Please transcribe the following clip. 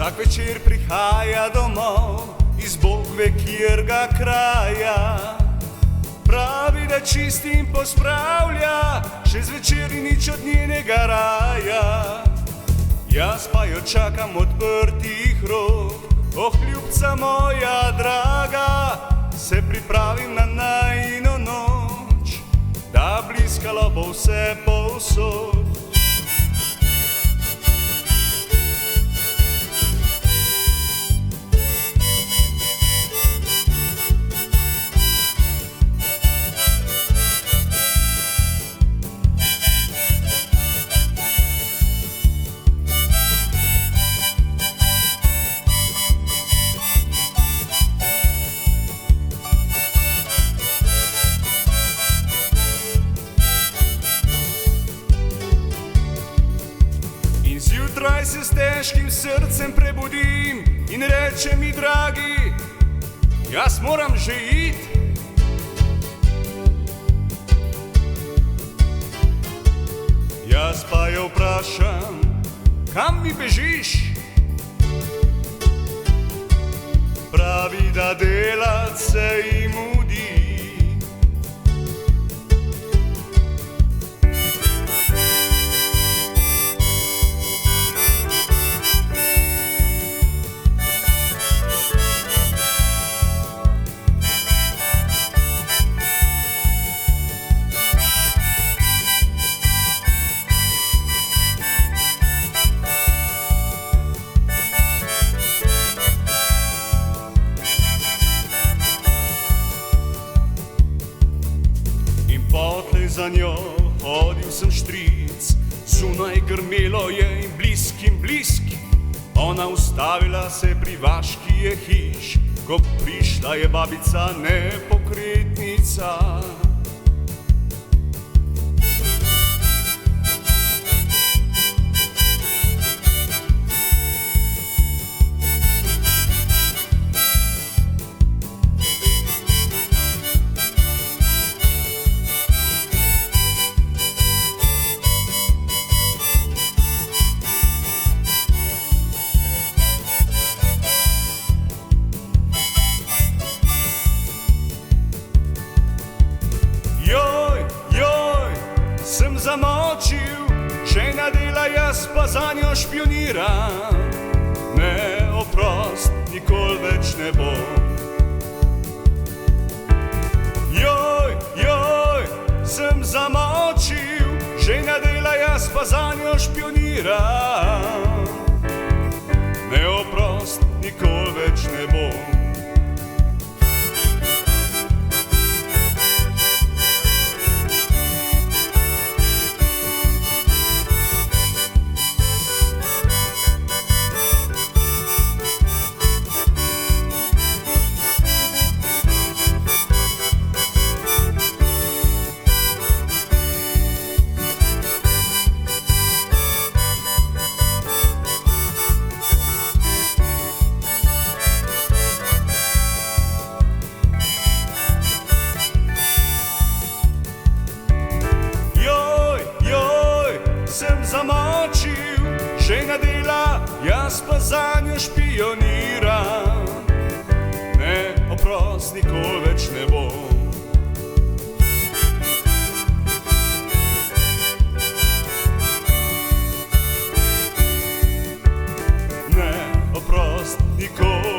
Vsak večer prihaja domov iz Bog ve kjerga kraja. Pravi, da čisti in pospravlja, še zvečer ni nič od njenega raja. Jaz pa jo čakam odprtih rok, oh ljubca moja draga, se pripravim na najino noč, da bliskalo bo vse povsod. Zjutraj se s težkim srcem prebudim in reče mi, dragi, jaz moram že iti. Jaz pa jo vprašam, kam mi bežiš? Pravi, da delat se ji mudi. Za njo hodil sem štric, zunaj grmelo je in blisk. Ona ustavila se pri vaški je hiš, ko prišla je babica nepokretnica. Sem zamočil, žena dela, jaz pa za njo špioniram. Ne, oprost, nikoli več ne bom. Joj, sem zamočil, žena dela, jaz pa za njo špioniram. Ne, oprost, nikoli več ne bom. Zamočil, žena dela, jaz pa za njo špioniram. Ne, oprost, nikoli več ne bom. Ne, oprost, nikoli